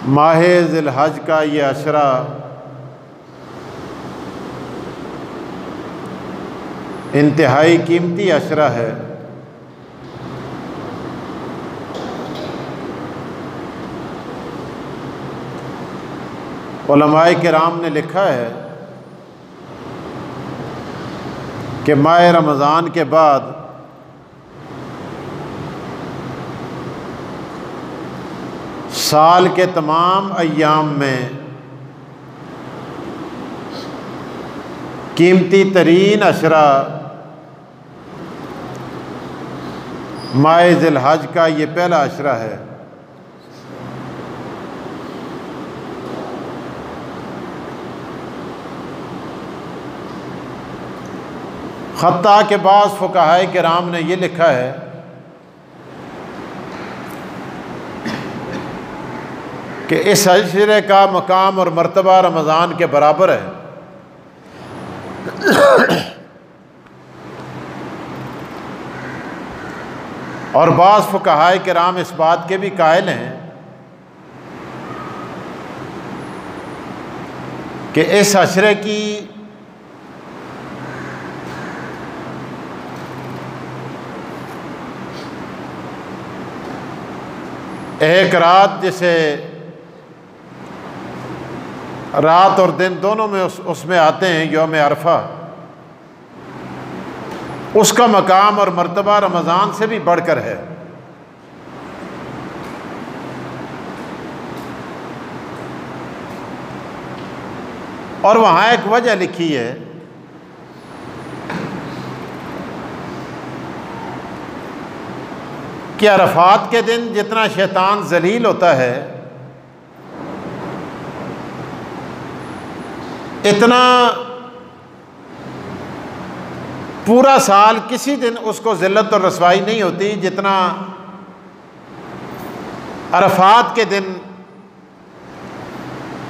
माह ज़िलहज का ये अशरा इंतहाई कीमती अशरा है। उलमाए किराम ने लिखा है कि माह रमज़ान के बाद साल के तमाम अय्याम में कीमती तरीन अशरा माह ज़िलहज का ये पहला अशरा है। खत्ता के बाद फुक़हाए किराम ने ये लिखा है कि इस अशरे का मकाम और मर्तबा रमज़ान के बराबर है। और बाज़ फुक़हाए किराम इस बात के भी कायल हैं कि इस अशरे की एक रात, जिसे रात और दिन दोनों में उसमें आते हैं, यौम अरफा, उसका मकाम और मर्तबा रमज़ान से भी बढ़कर है। और वहाँ एक वजह लिखी है कि अरफात के दिन जितना शैतान जलील होता है, इतना पूरा साल किसी दिन उसको ज़िल्लत और रसवाई नहीं होती जितना अरफात के दिन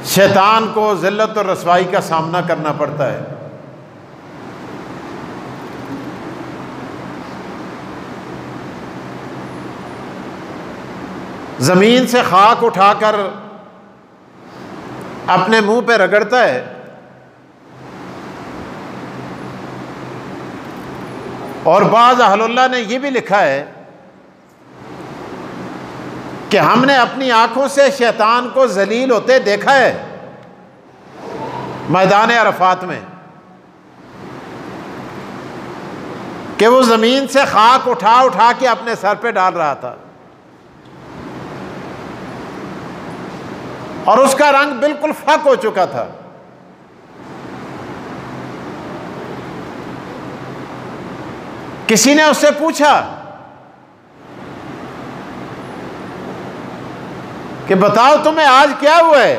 शैतान को ज़िल्लत और रसवाई का सामना करना पड़ता है। ज़मीन से खाक उठाकर अपने मुंह पे रगड़ता है और बाज़ अहलुल्लाह ने यह भी लिखा है कि हमने अपनी आंखों से शैतान को जलील होते देखा है मैदान अरफात में, कि वो ज़मीन से खाक उठा उठा के अपने सर पे डाल रहा था और उसका रंग बिल्कुल फक हो चुका था। किसी ने उससे पूछा कि बताओ तुम्हें आज क्या हुआ है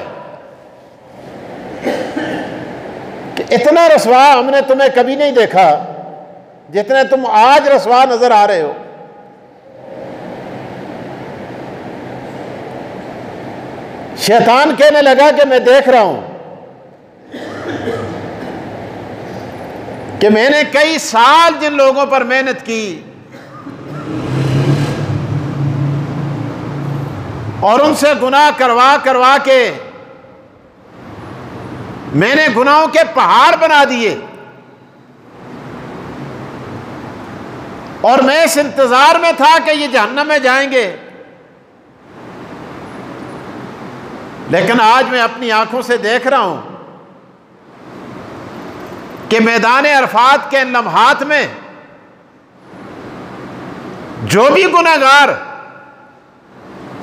कि इतना रसवा हमने तुम्हें कभी नहीं देखा जितने तुम आज रसवा नजर आ रहे हो। शैतान कहने लगा कि मैं देख रहा हूं कि मैंने कई साल जिन लोगों पर मेहनत की और उनसे गुनाह करवा करवा के मैंने गुनाहों के पहाड़ बना दिए और मैं इस इंतजार में था कि ये जहन्नम में जाएंगे, लेकिन आज मैं अपनी आंखों से देख रहा हूं कि मैदान अरफात के लम्हात में जो भी गुनाहगार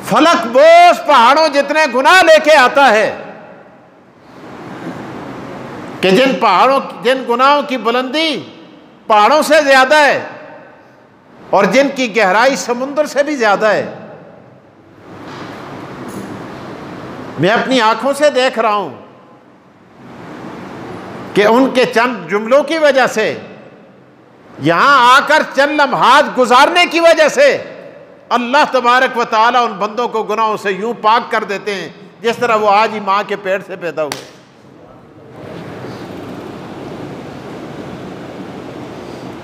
फलक बोस पहाड़ों जितने गुनाह लेके आता है, कि जिन गुनाहों की बुलंदी पहाड़ों से ज्यादा है और जिनकी गहराई समुद्र से भी ज्यादा है, मैं अपनी आंखों से देख रहा हूं कि उनके चंद जुमलों की वजह से, यहां आकर चंद लम्हात गुजारने की वजह से अल्लाह तबारक व तआला उन बंदों को गुनाहों से यूं पाक कर देते हैं जिस तरह वो आज ही मां के पेट से पैदा हुए।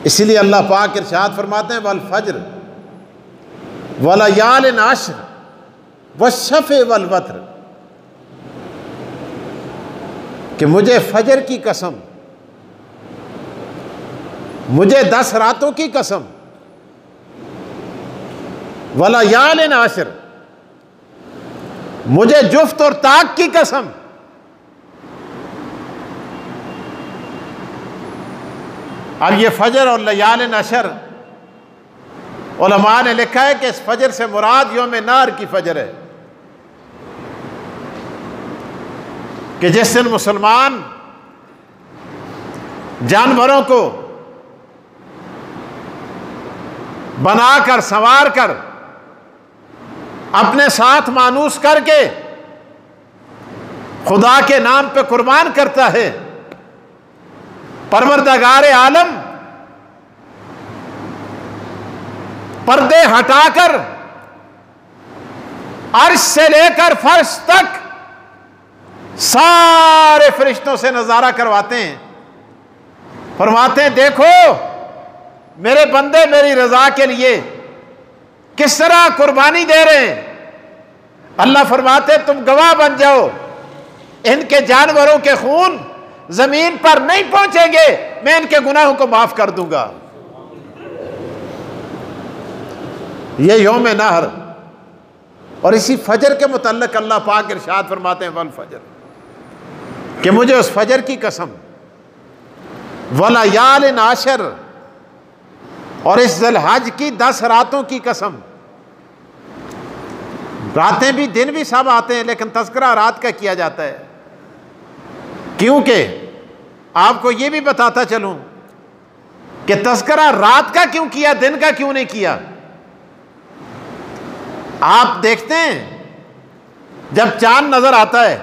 इसीलिए अल्लाह पाक इरशाद फरमाते हैं वल फज्र वलयालिन अश्र वश्शफ़े वल वत्र कि मुझे फजर की कसम, मुझे 10 रातों की कसम, वलयालिन आशिर, मुझे जुफ्त और ताक की कसम। अब ये फजर और लयालिन अशर, उलमा ने लिखा है कि इस फजर से मुराद यौम नार की फजर है कि जिस दिन मुसलमान जानवरों को बनाकर संवार कर अपने साथ मानूस करके खुदा के नाम पे कुर्बान करता है। परवरदिगार आलम पर्दे हटाकर अर्श से लेकर फर्श तक सारे फरिश्तों से नजारा करवाते हैं, फरमाते हैं देखो मेरे बंदे मेरी रजा के लिए किस तरह कुर्बानी दे रहे हैं। अल्लाह फरमाते तुम गवाह बन जाओ, इनके जानवरों के खून जमीन पर नहीं पहुंचेंगे, मैं इनके गुनाहों को माफ कर दूंगा। ये यौम नहर। और इसी फजर के मुतल्लिक अल्लाह पाक इरशाद फरमाते हैं वल फजर, कि मुझे उस फजर की कसम, वलयालिन आशर, और इस ज़िलहज की 10 रातों की कसम। रातें भी दिन भी सब आते हैं, लेकिन तज़किरा रात का किया जाता है, क्योंकि आपको यह भी बताता चलूं कि तज़किरा रात का क्यों किया, दिन का क्यों नहीं किया। आप देखते हैं जब चांद नजर आता है,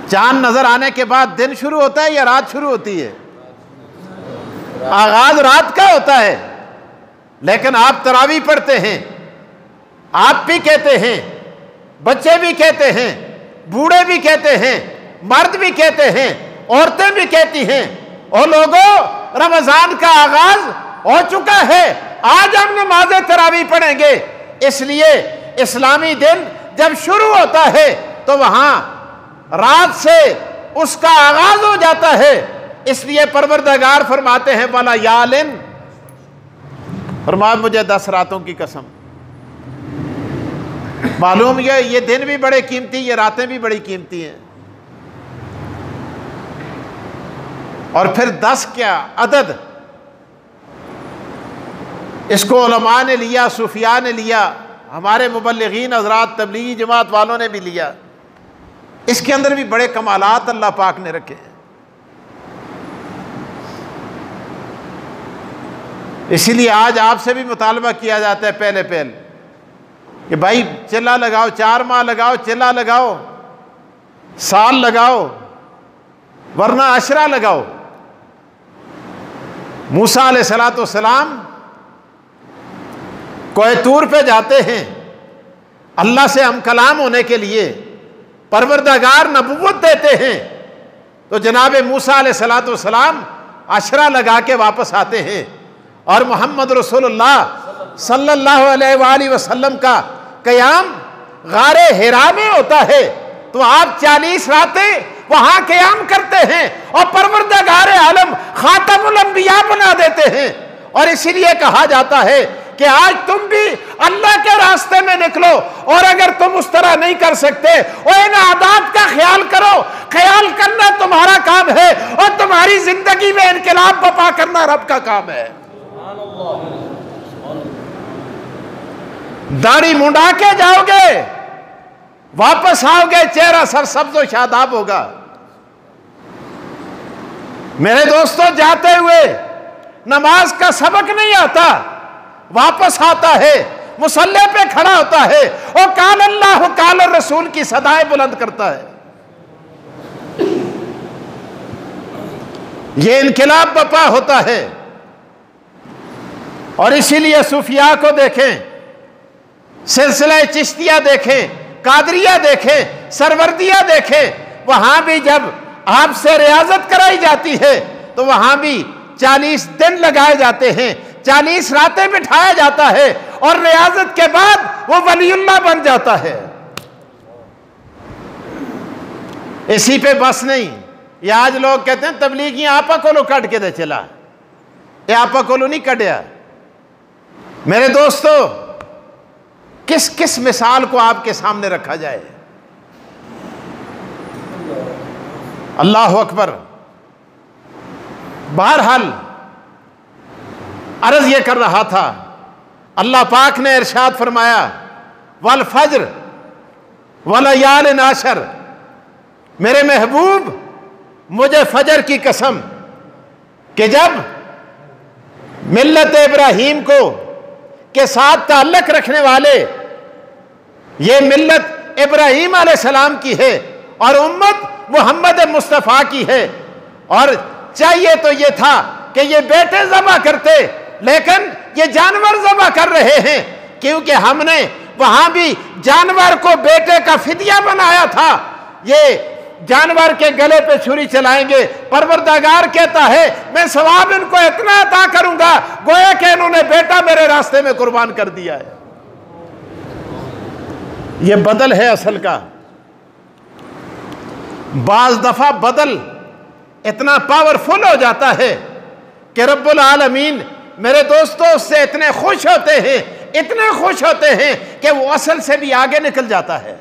चांद नजर आने के बाद दिन शुरू होता है या रात शुरू होती है? आगाज रात का होता है। लेकिन आप तरावी पढ़ते हैं, आप भी कहते हैं, बच्चे भी कहते हैं, बूढ़े भी कहते हैं, मर्द भी कहते हैं, औरतें भी कहती हैं, और लोगों रमजान का आगाज हो चुका है, आज हम नमाज तरावी पढ़ेंगे। इसलिए इस्लामी दिन जब शुरू होता है तो वहां रात से उसका आगाज हो जाता है। इसलिए परवरदिगार फरमाते हैं वलयालिन, फरमाया मुझे 10 रातों की कसम। मालूम ये दिन भी बड़े कीमती, ये रातें भी बड़ी कीमती हैं। और फिर 10 क्या अदद, इसको उलमा ने लिया, सूफिया ने लिया, हमारे मुबल्लिगीन हज़रात तबलीगी जमात वालों ने भी लिया। इसके अंदर भी बड़े कमालात अल्लाह पाक ने रखे हैं। इसीलिए आज आपसे भी मुतालबा किया जाता है पहले कि भाई चिल्ला लगाओ, 4 माह लगाओ, चिल्ला लगाओ, साल लगाओ, वरना अशरा लगाओ। मूसा अलैहिस्सलाम कोहे तूर पे जाते हैं अल्लाह से हम कलाम होने के लिए, परवरदिगार नबुव्वत देते हैं, तो जनाब मूसा अलैहिस्सलाम अशरा लगा के वापस आते हैं। और मोहम्मद रसूलुल्लाह सल्लल्लाहु अलैहि वसल्लम का क़याम गारे हिरा में होता है, तो आप 40 रातें वहां क़याम करते हैं और परवरदिगार आलम खातमुल अंबिया बना देते हैं। और इसीलिए कहा जाता है कि आज तुम भी अल्लाह के रास्ते में निकलो, और अगर तुम उस तरह नहीं कर सकते, और इन आदात का ख्याल करो। ख्याल करना तुम्हारा काम है, और तुम्हारी जिंदगी में इनकलाब बपा करना रब का काम है। दाढ़ी मुंडा के जाओगे, वापस आओगे, चेहरा सरसब्ज और शादाब होगा। मेरे दोस्तों, जाते हुए नमाज का सबक नहीं आता, वापस आता है, मुसल्ले पे खड़ा होता है और काल अल्लाह काल रसूल की सदाएं बुलंद करता है। ये इनकलाब बपा होता है। और इसीलिए सूफिया को देखें, सिलसिला चिश्तिया देखें, कादरिया देखें, सरवर्दिया देखें, वहां भी जब आपसे रियाजत कराई जाती है तो वहां भी 40 दिन लगाए जाते हैं, 40 रातें बिठाया जाता है, और रियाजत के बाद वो वलीउल्लाह बन जाता है। इसी पे बस नहीं, ये आज लोग कहते हैं तबलीगी आपा कोलो कट के दे चला, ये आपा कोलो नहीं कटिया। मेरे दोस्तों, किस किस मिसाल को आपके सामने रखा जाए। अल्लाह अकबर। बहरहाल अर्ज ये कर रहा था, अल्लाह पाक ने इरशाद फरमाया वल फज्र वलयालिन आशर, मेरे महबूब मुझे फजर की कसम कि जब मिल्लत इब्राहीम को के साथ ताल्लुक रखने वाले, ये मिल्लत इब्राहीम अलैहिस्सलाम की है और उम्मत मोहम्मद मुस्तफ़ा की है, और चाहिए तो ये था कि ये बेटे ज़बह करते, लेकिन ये जानवर ज़बह कर रहे हैं, क्योंकि हमने वहां भी जानवर को बेटे का फिदिया बनाया था। ये जानवर के गले पे छुरी चलाएंगे, परवरदिगार कहता है मैं सवाब इनको इतना अता करूंगा गोया कि इन्होंने बेटा मेरे रास्ते में कुर्बान कर दिया है। ये बदल है असल का। बाज दफा बदल इतना पावरफुल हो जाता है कि रब्बुल आलमीन मेरे दोस्तों उससे इतने खुश होते हैं, इतने खुश होते हैं कि वो असल से भी आगे निकल जाता है।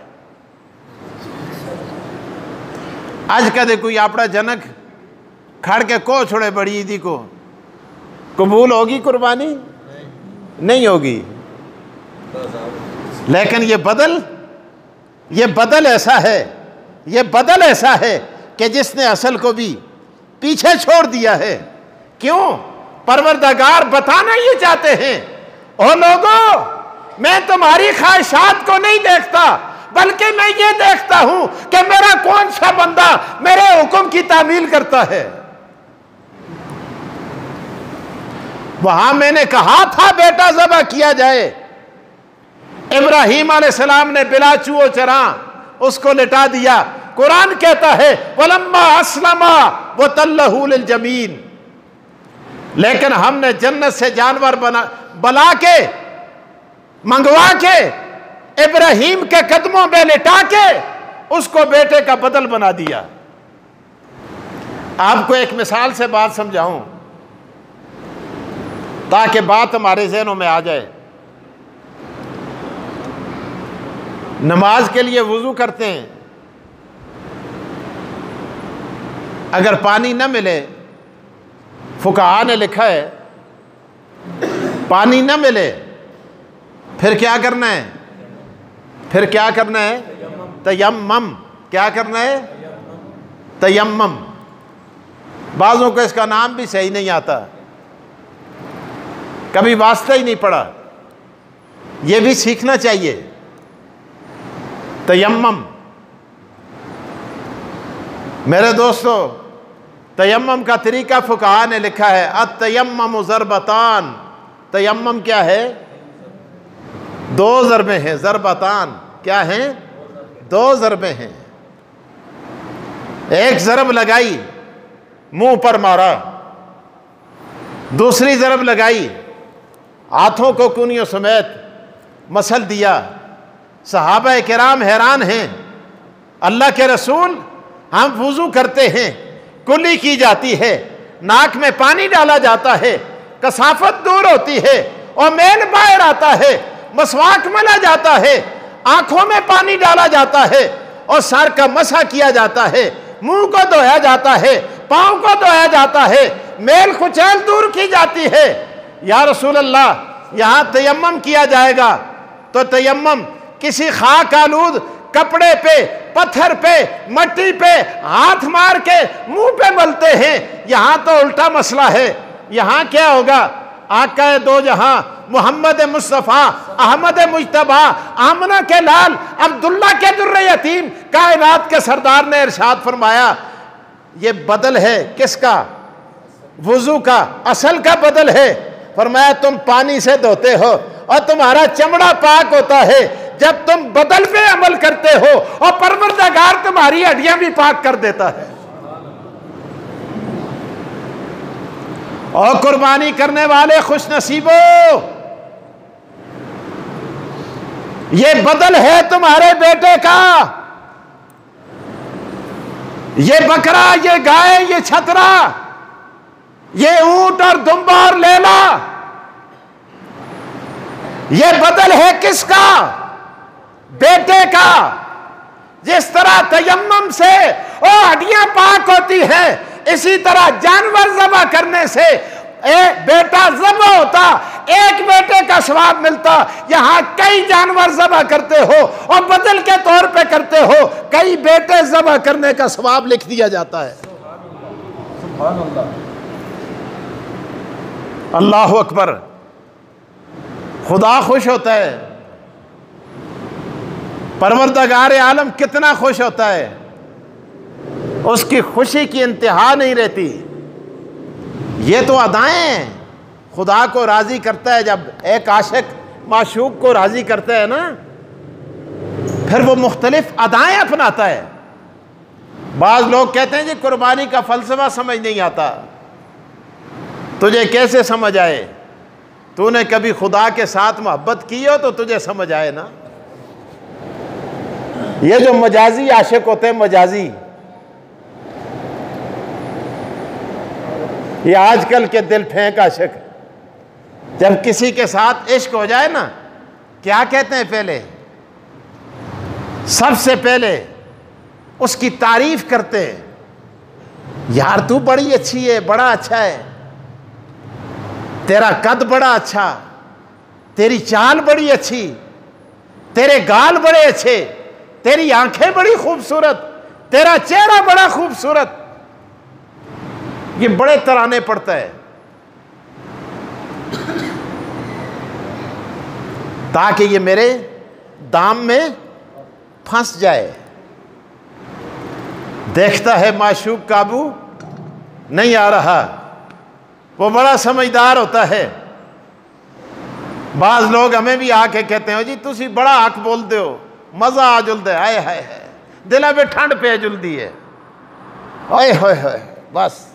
आज कदे कोई आपड़ा जनक खड़ के को छोड़े बड़ी ईदी को, कबूल होगी कुर्बानी? नहीं होगी। लेकिन ये बदल ऐसा है, ये बदल ऐसा है कि जिसने असल को भी पीछे छोड़ दिया है। क्यों? परवरदिगार बताना ये चाहते हैं, ओ लोगों मैं तुम्हारी ख्वाहिशात को नहीं देखता, बल्कि मैं ये देखता हूं कि मेरा कौन सा बंदा मेरे हुक्म की तामील करता है। वहां मैंने कहा था बेटा ज़बह किया जाए, इब्राहीम अलैहिस्सलाम ने बिला चूओ चरा उसको लिटा दिया। कुरान कहता है वलम्मा अस्लमा व तल्लहू लिल जमीन, लेकिन हमने जन्नत से जानवर बना के मंगवा के इब्राहीम के कदमों में लिटा के उसको बेटे का बदल बना दिया। आपको एक मिसाल से बात समझाऊं ताकि बात हमारे ज़हनों में आ जाए। नमाज के लिए वुजू करते हैं, अगर पानी न मिले, फुकाहा ने लिखा है पानी न मिले फिर क्या करना है? फिर क्या करना है? तयम्मम। क्या करना है? तयम्मम। बाज़ों को इसका नाम भी सही नहीं आता, कभी वास्ता ही नहीं पड़ा, यह भी सीखना चाहिए। तयम्मम। मेरे दोस्तों, तयम्मम का तरीका फुकाहा ने लिखा है अत-तयम्मम ज़रबतान। तयम्मम क्या है? दो ज़रबे हैं। ज़रबतान क्या हैं? दो ज़रबे हैं। एक ज़रब लगाई मुंह पर मारा, दूसरी ज़रब लगाई हाथों को कूनियों समेत मसल दिया। सहाबा किराम हैरान हैं, अल्लाह के रसूल हम वुज़ू करते हैं, कुल्ली की जाती है, नाक में पानी डाला जाता है, कसाफत दूर होती है और मैल बाहर आता है, मसवाक मला जाता है, आंखों में पानी डाला जाता है और सर का मसा किया जाता है, मुंह को धोया जाता है, पांव को धोया जाता है, मेल कुचैल दूर की जाती है। या रसूल अल्लाह, यहां तयम्मम किया जाएगा तो तयम्मम किसी खाक आलूद कपड़े पे, पत्थर पे, मट्टी पे हाथ मार के मुंह पे मलते हैं। यहां तो उल्टा मसला है। यहां क्या होगा? आका दो जहां मोहम्मद मुस्तफ़ा अहमद मुजतबा आमना के लाल अब्दुल्ला के दुर्रे यतीम कायनात के सरदार ने इरशाद फरमाया, ये बदल है किसका? वुजू का, असल का बदल है। फरमाया तुम पानी से धोते हो और तुम्हारा चमड़ा पाक होता है जब तुम बदल पे अमल करते हो, और परवरदिगार तुम्हारी हड्डियां भी पाक कर देता है। और कुर्बानी करने वाले खुश नसीबों, ये बदल है तुम्हारे बेटे का। ये बकरा, ये गाय, ये छतरा, ये ऊंट और दुम्बा और लेला, ये बदल है किसका? बेटे का। जिस तरह तयम्मुम से वो हड्डियां पाक होती है, इसी तरह जानवर ज़बह करने से बेटा ज़बह होता, एक बेटे का सवाब मिलता। यहां कई जानवर ज़बह करते हो और बदल के तौर पे करते हो, कई बेटे ज़बह करने का सवाब लिख दिया जाता है। अल्लाह अकबर। खुदा खुश होता है, परवरदिगार आलम कितना खुश होता है, उसकी खुशी की इंतहा नहीं रहती। ये तो अदाएं हैं, खुदा को राजी करता है। जब एक आशिक माशूक को राजी करता है ना, फिर वो मुख्तलिफ अदाएं अपनाता है। बाज लोग कहते हैं जी कुर्बानी का फलसफा समझ नहीं आता। तुझे कैसे समझ आए? तूने कभी खुदा के साथ मोहब्बत की हो तो तुझे समझ आए ना। ये जो मजाजी आशिक होते हैं, मजाजी, ये आजकल के दिल फेंक आशिक, जब किसी के साथ इश्क हो जाए ना, क्या कहते हैं? पहले, सबसे पहले उसकी तारीफ करते हैं। यार तू बड़ी अच्छी है, बड़ा अच्छा है, तेरा कद बड़ा अच्छा, तेरी चाल बड़ी अच्छी, तेरे गाल बड़े अच्छे, तेरी आंखें बड़ी खूबसूरत, तेरा चेहरा बड़ा खूबसूरत। ये बड़े तराने पड़ता है ताकि ये मेरे दाम में फंस जाए। देखता है माशूक काबू नहीं आ रहा, वो बड़ा समझदार होता है। बाज लोग हमें भी आके कहते हो जी तुसी बड़ा हक बोलते हो, मजा आ जुलदा है, आए हाय है दिला में ठंड पे जुलदी है, ओए होए होए। बस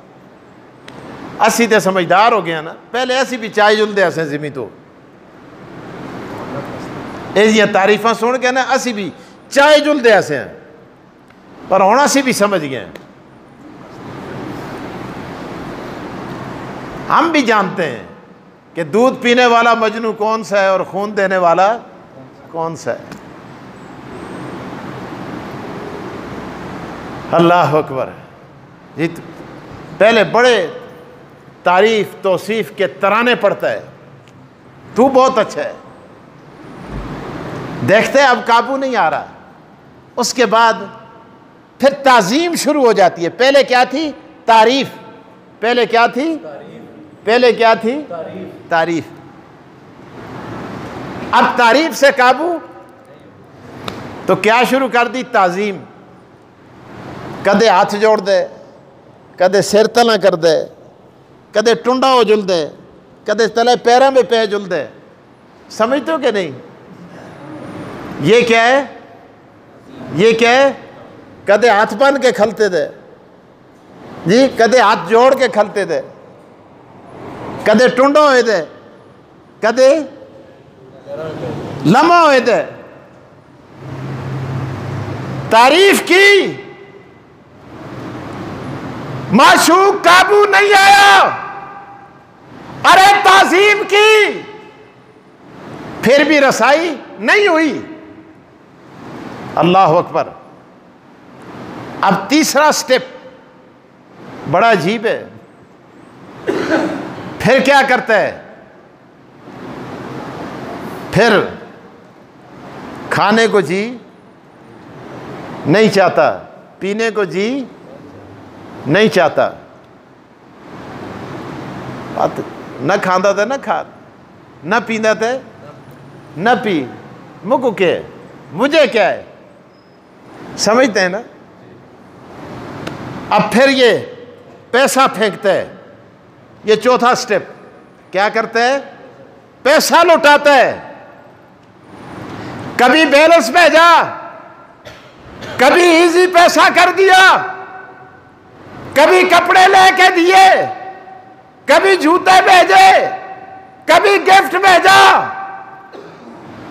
असी तो समझदार हो गया ना, पहले ऐसी भी चाय जुलदे असें जिमी तो ये तारीफा सुन के ना असी भी चाय जुलदे असें, पर हुण असी भी समझ गए। हम भी जानते हैं कि दूध पीने वाला मजनू कौन सा है और खून देने वाला कौन सा है। अल्लाह अकबर जी। पहले बड़े तारीफ तौसीफ के तराने पड़ता है, तू बहुत अच्छा है। देखते हैं अब काबू नहीं आ रहा, उसके बाद फिर ताजीम शुरू हो जाती है। पहले क्या थी? तारीफ। पहले क्या थी? पहले क्या थी? तारीफ। अब तारीफ से काबू, तो क्या शुरू कर दी? ताजीम। कदे हाथ जोड़ दे, कदे सिर तला कर दे, कदे टुंडा हो जुल दे, कदे तले पैरों में पै जुल दे। समझते हो कि नहीं? ये क्या है? ये क्या है? कदे हाथ बन के खलते दे जी, कदे हाथ जोड़ के खलते दे, कदे टुंडो होए दे, कदे लम्हा होए दे। तारीफ की, माशूक काबू नहीं आया। अरे ताजीम की, फिर भी रसाई नहीं हुई। अल्लाह अकबर। अब तीसरा स्टेप बड़ा अजीब है। फिर क्या करता है? फिर खाने को जी नहीं चाहता, पीने को जी नहीं चाहता। न खांदा था न खा, न पींदा था न पी, मुझको क्या है, मुझे क्या है। समझते हैं ना? अब फिर ये पैसा फेंकता है। ये चौथा स्टेप क्या करता है? पैसा लुटाता है। कभी बैलेंस भेजा, कभी इजी पैसा कर दिया, कभी कपड़े लेके दिए, कभी जूते भेजे, कभी गिफ्ट भेजा।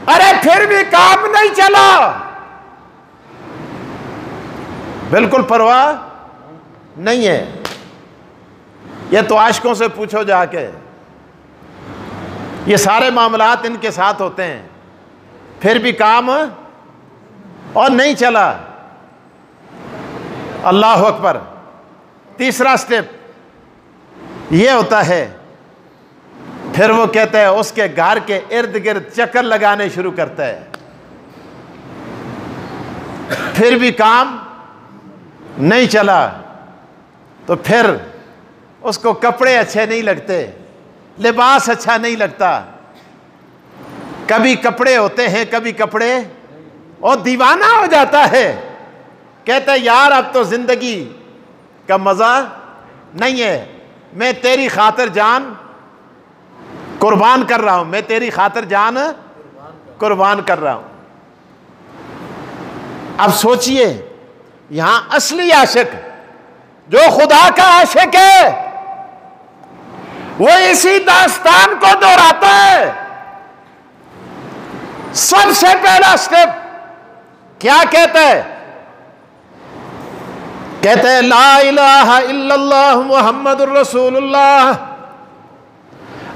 अरे फिर भी काम नहीं चला, बिल्कुल परवाह नहीं है। ये तो आशिकों से पूछो जाके, ये सारे मामलात इनके साथ होते हैं, फिर भी काम और नहीं चला। अल्लाह अकबर। तीसरा स्टेप ये होता है, फिर वो कहते हैं उसके घर के इर्द गिर्द चक्कर लगाने शुरू करता है, फिर भी काम नहीं चला, तो फिर उसको कपड़े अच्छे नहीं लगते, लिबास अच्छा नहीं लगता, कभी कपड़े होते हैं कभी कपड़े, और दीवाना हो जाता है। कहता है यार अब तो जिंदगी का मजा नहीं है, मैं तेरी खातिर जान कुर्बान कर रहा हूं, मैं तेरी खातिर जान कुर्बान कर रहा हूं। अब सोचिए, यहां असली आशिक जो खुदा का आशिक है वो इसी दास्तान को दोहराता है। सबसे पहला स्टेप क्या कहता है? कहते हैं ला इलाहा इल्लल्लाह मुहम्मदुर रसूलुल्लाह,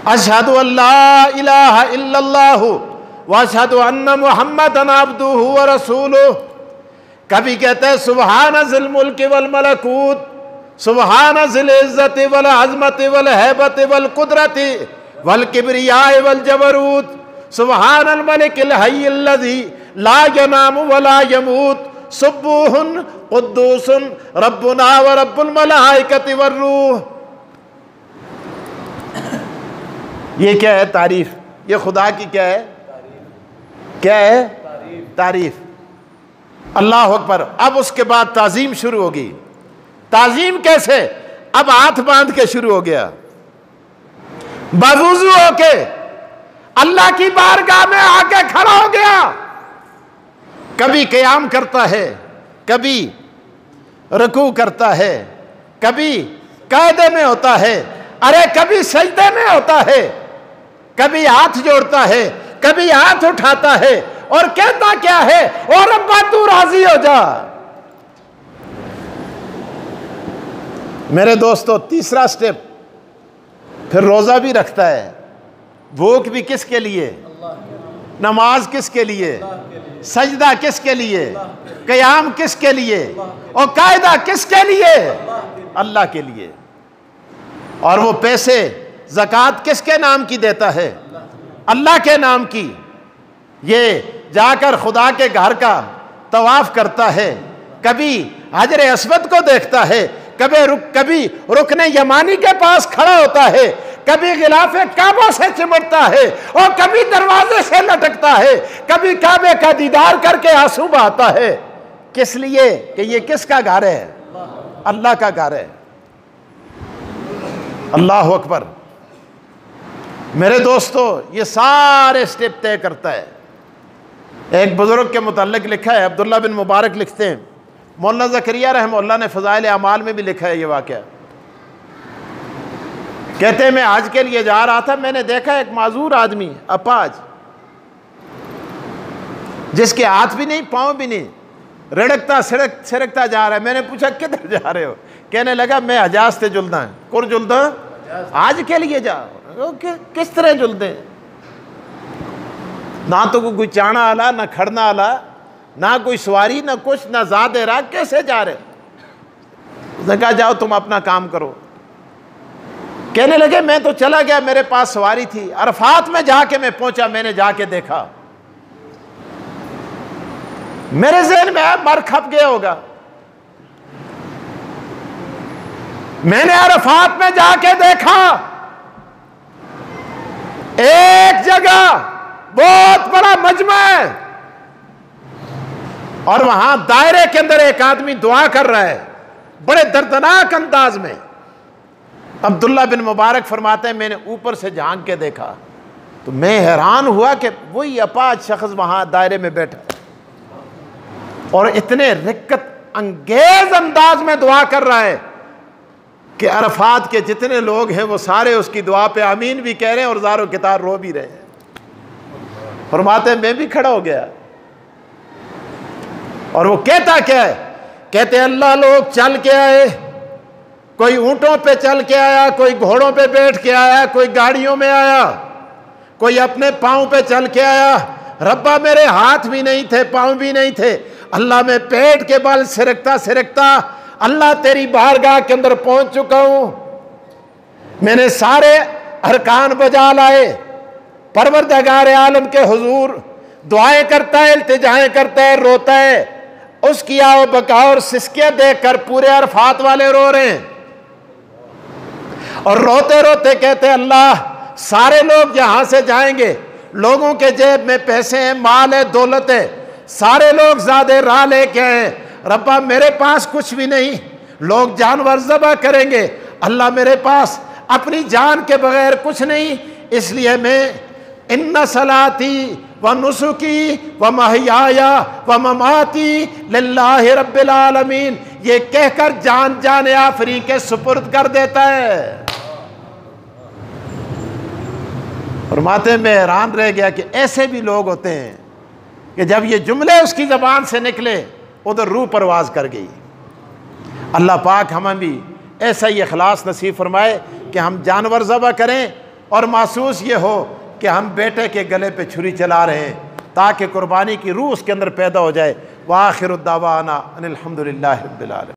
अशहदु अल्ला इलाहा इल्लल्लाह व अशहदु अन्ना मुहम्मदन अब्दुहु व रसूलुहु। कभी कहते हैं सुबहान ज़िल मुल्क वल मलकूत, सुबहान ज़िल इज़्ज़ति वल अज़मति वल हैबति वल कुदरति वल किब्रियाए वल जबरूत, सुबहान अल मलिकिल हय्यिल लज़ी ला यनामु व ला यमूत, सुब्बूहुन कुद्दूसुन रब्बुना व रब्बुल मलाइकति वर रूह। ये क्या है? तारीफ। ये खुदा की क्या है? क्या है? तारीफ। अल्लाह अकबर। अब उसके बाद ताजीम शुरू होगी। ताजीम कैसे? अब हाथ बांध के शुरू हो गया, बावुज़ू होके अल्लाह की बारगाह में आके खड़ा हो गया। कभी क़याम करता है, कभी रुकू करता है, कभी कायदे में होता है, अरे कभी सजदे में होता है, कभी हाथ जोड़ता है, कभी हाथ उठाता है, और कहता क्या है? और रब्बा तू राजी हो जा। मेरे दोस्तों, तीसरा स्टेप फिर रोजा भी रखता है। भूख भी किसके लिए? नमाज किसके लिए? सजदा किसके लिए? क़याम किसके लिए? और कायदा किसके लिए? अल्लाह के लिए। और वो पैसे ज़कात किसके नाम की देता है? अल्लाह के नाम की। ये जाकर खुदा के घर का तवाफ करता है, कभी हजर अस्वद को देखता है, कभी रुकने यमानी के पास खड़ा होता है, कभी गिलाफे काबा से चिमटता है, और कभी दरवाजे से लटकता है, कभी काबे का दीदार करके आंसू बहाता है। किस लिए? कि ये किसका घर है? अल्लाह का घर है। अल्लाह अकबर। मेरे दोस्तों, ये सारे स्टेप तय करता है। एक बुजुर्ग के मुताल्लिक लिखा है, अब्दुल्ला बिन मुबारक लिखते हैं, मौलाना ज़करिया रहमतुल्लाह ने फ़ज़ाइल अमाल में भी लिखा है ये वाक़या। कहते हैं मैं हज के लिए जा रहा था, मैंने देखा एक माजूर आदमी अपाज, जिसके हाथ भी नहीं पाँव भी नहीं, रिड़कता सिड़कता जा रहा है। मैंने पूछा किधर जा रहे हो? कहने लगा मैं हजाज से जुलदा है। कुर जुलदा? आज के लिए जा। किस तरह जुलदे? ना तो कोई चाणा आला, ना खड़ना आला, ना कोई सवारी, ना कुछ, ना ज़ादे रहा, कैसे जा रहे? उसने कहा जाओ तुम अपना काम करो। कहने लगे मैं तो चला गया, मेरे पास सवारी थी। अरफात में जाके मैं पहुंचा, मैंने जाके देखा, मेरे ज़हन में मर खप गया होगा। मैंने अरफात में जाके देखा, एक जगह बहुत बड़ा मजमा है, और वहां दायरे के अंदर एक आदमी दुआ कर रहा है बड़े दर्दनाक अंदाज में। अब्दुल्ला बिन मुबारक फरमाते हैं मैंने ऊपर से झांक के देखा तो मैं हैरान हुआ कि वही अपाज शख्स वहां दायरे में बैठा है और इतने रिक्कत अंगेज अंदाज में दुआ कर रहा है कि अरफात के जितने लोग हैं वो सारे उसकी दुआ पे आमीन भी कह रहे हैं और ज़ारो कितार रो भी रहे हैं। फरमाते हैं मैं भी खड़ा हो गया, और वो कहता क्या है? कहते अल्लाह लोग चल के आए, कोई ऊंटों पे चल के आया, कोई घोड़ों पे बैठ के आया, कोई गाड़ियों में आया, कोई अपने पाँव पे चल के आया। रब्बा मेरे हाथ भी नहीं थे, पाँव भी नहीं थे, अल्लाह मैं पेट के बल सिरकता सिरकता अल्लाह तेरी बारगाह के अंदर पहुंच चुका हूं। मैंने सारे अरकान बजा लाए, परवरदिगार आलम के हुजूर दुआएं करता है, इल्तिजाएं करता है, रोता है। उसकी आओ बका और सिसकियां देखकर पूरे अरफात वाले रो रहे हैं और रोते रोते कहते अल्लाह सारे लोग यहां से जाएंगे, लोगों के जेब में पैसे हैं, माल है, दौलत है, सारे लोग ज़्यादा राह लेके आए, रब्बा मेरे पास कुछ भी नहीं, लोग जानवर ज़बह करेंगे, अल्लाह मेरे पास अपनी जान के बगैर कुछ नहीं, इसलिए मैं इन्ना सलाती व नुसुकी व महयाया व ममाती लिल्लाहि रब्बिल आलमीन ये कहकर जान जान आफरी के सुपुर्द कर देता है। फरमाते मैं हैरान रह गया कि ऐसे भी लोग होते हैं कि जब ये जुमले उसकी ज़बान से निकले उधर रूह परवाज कर गई। अल्लाह पाक हमें भी ऐसा ही इखलास नसीब फरमाए कि हम जानवर ज़बह करें और महसूस ये हो कि हम बेटे के गले पे छुरी चला रहे हैं, ताकि कुर्बानी की रूह उसके अंदर पैदा हो जाए। व आखिरु दावाना अनिल हम्दुलिल्लाहि रब्बिल आलमीन।